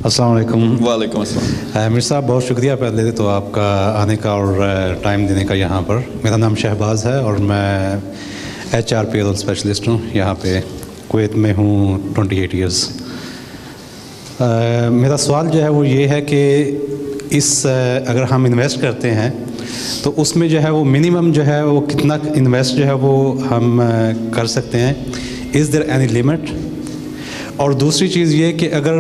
अस्सलाम वालेकुम। वालेकुम अस्सलाम। मीर साहब, बहुत शुक्रिया पहले तो आपका आने का और टाइम देने का यहाँ पर। मेरा नाम शहबाज है और मैं HR पेरोल स्पेशलिस्ट हूँ यहाँ पे कुवैत में हूँ 28 इयर्स। मेरा सवाल जो है वो ये है कि अगर हम इन्वेस्ट करते हैं तो उसमें जो है वो मिनिमम जो है वो कितना इन्वेस्ट जो है वो हम कर सकते हैं, इज़ देयर एनी लिमिट? और दूसरी चीज़ ये कि अगर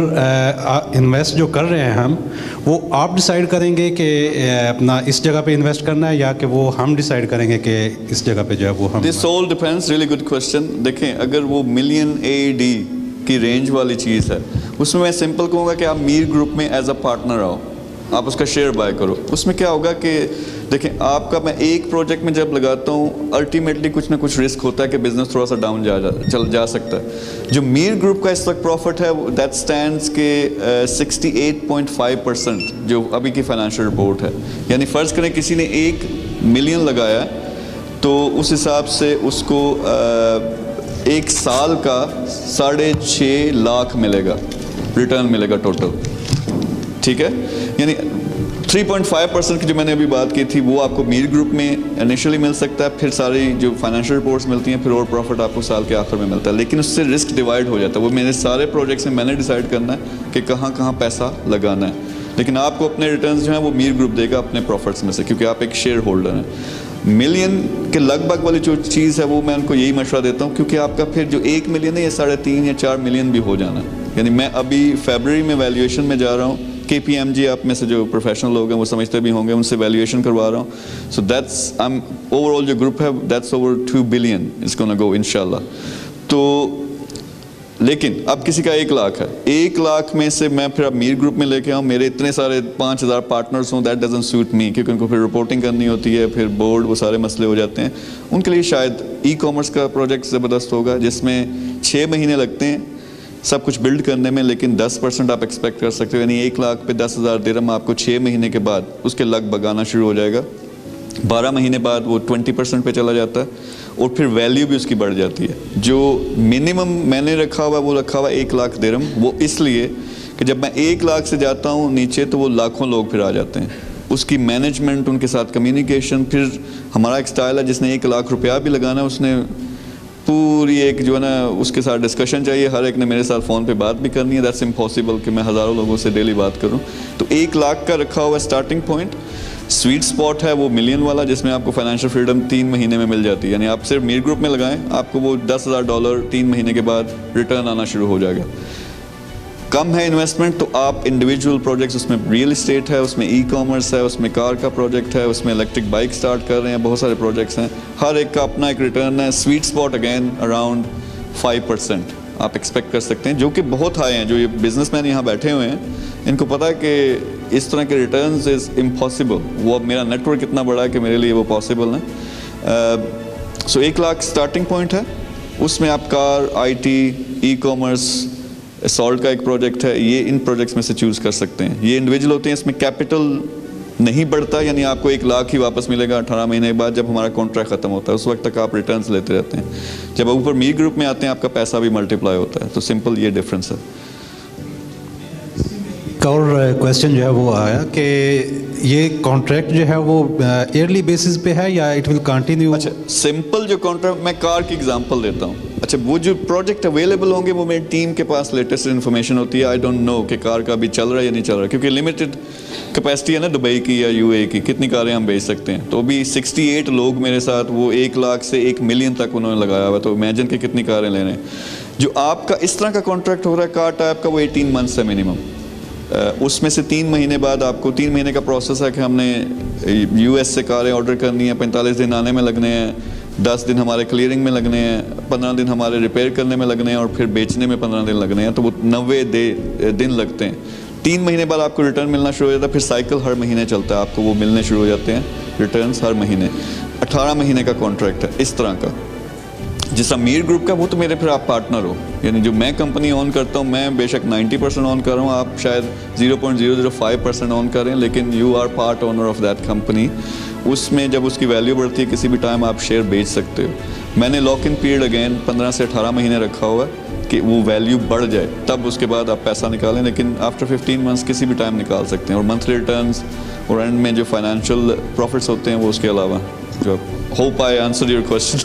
इन्वेस्ट जो कर रहे हैं हम, वो आप डिसाइड करेंगे कि अपना इस जगह पे इन्वेस्ट करना है या कि वो हम डिसाइड करेंगे कि इस जगह पे जो है वो हम। This all depends, really good question. देखें, अगर वो मिलियन AED की रेंज वाली चीज़ है, उसमें मैं सिंपल कहूँगा कि आप मीर ग्रुप में एज अ पार्टनर आओ, आप उसका शेयर बाय करो। उसमें क्या होगा कि देखें, आपका मैं एक प्रोजेक्ट में जब लगाता हूँ, अल्टीमेटली कुछ ना कुछ रिस्क होता है कि बिजनेस थोड़ा सा डाउन चल जा सकता है। जो मीर ग्रुप का इस वक्त प्रॉफिट है दैट स्टैंड्स के 68.5% जो अभी की फाइनेंशियल रिपोर्ट है। यानी फ़र्ज़ करें किसी ने 1 मिलियन लगाया तो उस हिसाब से उसको एक साल का 6.5 लाख मिलेगा, रिटर्न मिलेगा टोटल। ठीक है, यानी 3.5% की जो मैंने अभी बात की थी वो आपको मीर ग्रुप में इनिशियली मिल सकता है, फिर सारी जो फाइनेंशियल रिपोर्ट्स मिलती हैं, फिर और प्रॉफिट आपको साल के आखिर में मिलता है। लेकिन उससे रिस्क डिवाइड हो जाता है। वो मेरे सारे प्रोजेक्ट्स में मैंने डिसाइड करना है कि कहाँ कहाँ पैसा लगाना है, लेकिन आपको अपने रिटर्न्स जो हैं वो मीर ग्रुप देगा अपने प्रॉफिट्स में से, क्योंकि आप एक शेयर होल्डर हैं। मिलियन के लगभग वाली जो चीज़ है वो मैं उनको यही मशवरा देता हूँ, क्योंकि आपका फिर जो 1 मिलियन है ये 3.5 या 4 मिलियन भी हो जाना है। यानी मैं अभी फरवरी में वैल्यूएशन में जा रहा हूँ, KPMG आप में से जो प्रोफेशनल लोग हैं वो समझते भी होंगे, उनसे वैल्यूएशन करवा रहा हूँ। सो दैट्स ओवरऑल जो ग्रुप है that's over 2 billion it's gonna go इंशाल्लाह। तो लेकिन अब किसी का 1 लाख है, 1 लाख में से मैं फिर अब मीर ग्रुप में लेके आऊँ, मेरे इतने सारे 5000 पार्टनर्स हों, दैट डजंट सूट मी, क्योंकि उनको फिर रिपोर्टिंग करनी होती है, फिर बोर्ड, वो सारे मसले हो जाते हैं। उनके लिए शायद ई-कॉमर्स का प्रोजेक्ट ज़बरदस्त होगा जिसमें 6 महीने लगते हैं सब कुछ बिल्ड करने में, लेकिन 10% आप एक्सपेक्ट कर सकते हो। यानी 1 लाख पे 10,000 दिरहम आपको 6 महीने के बाद उसके लगभग आना शुरू हो जाएगा। 12 महीने बाद वो 20% पे चला जाता है और फिर वैल्यू भी उसकी बढ़ जाती है। जो मिनिमम मैंने रखा हुआ वो रखा हुआ 1 लाख दिरहम, वो इसलिए कि जब मैं 1 लाख से जाता हूँ नीचे तो वो लाखों लोग फिर आ जाते हैं। उसकी मैनेजमेंट, उनके साथ कम्युनिकेशन, फिर हमारा एक स्टाइल है जिसने 1 लाख रुपया भी लगाना है, उसने पूरी एक जो है ना उसके साथ डिस्कशन चाहिए, हर एक ने मेरे साथ फ़ोन पे बात भी करनी है। दैट्स इम्पॉसिबल कि मैं हज़ारों लोगों से डेली बात करूं। तो 1 लाख का रखा हुआ स्टार्टिंग पॉइंट। स्वीट स्पॉट है वो मिलियन वाला, जिसमें आपको फाइनेंशियल फ्रीडम 3 महीने में मिल जाती है। यानी आप सिर्फ मीर ग्रुप में लगाएं, आपको वो $10,000 3 महीने के बाद रिटर्न आना शुरू हो जाएगा। कम है इन्वेस्टमेंट तो आप इंडिविजुअल प्रोजेक्ट्स, उसमें रियल इस्टेट है, उसमें ई-कॉमर्स है, उसमें कार का प्रोजेक्ट है, उसमें इलेक्ट्रिक बाइक स्टार्ट कर रहे हैं, बहुत सारे प्रोजेक्ट्स हैं, हर एक का अपना एक रिटर्न है। स्वीट स्पॉट अगेन अराउंड 5% आप एक्सपेक्ट कर सकते हैं, जो कि बहुत हाई हैं। जो ये बिजनेसमैन यहाँ बैठे हुए हैं इनको पता है कि इस तरह के रिटर्न्स इज़ इम्पॉसिबल। वो अब मेरा नेटवर्क इतना बड़ा है कि मेरे लिए वो पॉसिबल है। सो 1 लाख स्टार्टिंग पॉइंट है, उसमें आप कार, IT, ई-कॉमर्स, सॉल्ट का एक प्रोजेक्ट है, ये इन प्रोजेक्ट्स में से चूज़ कर सकते हैं। ये इंडिविजुअल होते हैं, इसमें कैपिटल नहीं बढ़ता, यानी आपको 1 लाख ही वापस मिलेगा 18 महीने के बाद जब हमारा कॉन्ट्रैक्ट ख़त्म होता है। उस वक्त तक आप रिटर्न्स लेते रहते हैं। जब ऊपर मीर ग्रुप में आते हैं आपका पैसा भी मल्टीप्लाई होता है। तो सिंपल ये डिफरेंस है। और क्वेश्चन जो है वो आया कि ये कॉन्ट्रैक्ट जो है वो ईयरली बेसिस पे है या इट विल कंटिन्यू? अच्छा, सिंपल जो कॉन्ट्रैक्ट, मैं कार की एग्जांपल देता हूँ। अच्छा, वो जो प्रोजेक्ट अवेलेबल होंगे वो मेरी टीम के पास लेटेस्ट इन्फॉर्मेशन होती है। आई डोंट नो कि कार का भी चल रहा है या नहीं चल रहा है, क्योंकि लिमिटेड कैपेसिटी है ना दुबई की या UAE की, कितनी कारें हम बेच सकते हैं। तो अभी 68 लोग मेरे साथ, वो 1 लाख से 1 मिलियन तक उन्होंने लगाया हुआ, तो इमेजिन कि कितनी कारें ले रहे हैं। जो आपका इस तरह का कॉन्ट्रैक्ट हो रहा है कार टाइप का, वो 18 मंथ्स है मिनिमम। उसमें से 3 महीने बाद आपको 3 महीने का प्रोसेस है कि हमने US से कारें ऑर्डर करनी है, 45 दिन आने में लगने हैं, 10 दिन हमारे क्लियरिंग में लगने हैं, 15 दिन हमारे रिपेयर करने में लगने हैं और फिर बेचने में 15 दिन लगने हैं। तो वो 90 दिन लगते हैं। 3 महीने बाद आपको रिटर्न मिलना शुरू हो जाता है। फिर साइकिल हर महीने चलता है, आपको वो मिलने शुरू हो जाते हैं रिटर्न्स हर महीने। 18 महीने का कॉन्ट्रैक्ट है इस तरह का। जिस मीर ग्रुप का वो तो मेरे फिर आप पार्टनर हो, यानी जो मैं कंपनी ऑन करता हूँ, मैं बेशक 90% ऑन कर रहा हूँ, आप शायद 0.005% ऑन कर रहे हैं, लेकिन you are part owner of that company. उसमें जब उसकी वैल्यू बढ़ती है किसी भी टाइम आप शेयर बेच सकते हो। मैंने लॉक इन पीरियड अगेन 15 से 18 महीने रखा हुआ है। कि वो वैल्यू बढ़ जाए, तब उसके बाद आप पैसा निकालें, लेकिन आफ्टर 15 मंथ्स किसी भी टाइम निकाल सकते हैं। और मंथली रिटर्न्स और एंड में जो फाइनेंशियल प्रॉफिट्स होते हैं वो उसके अलावा जो। Hope I answer your question.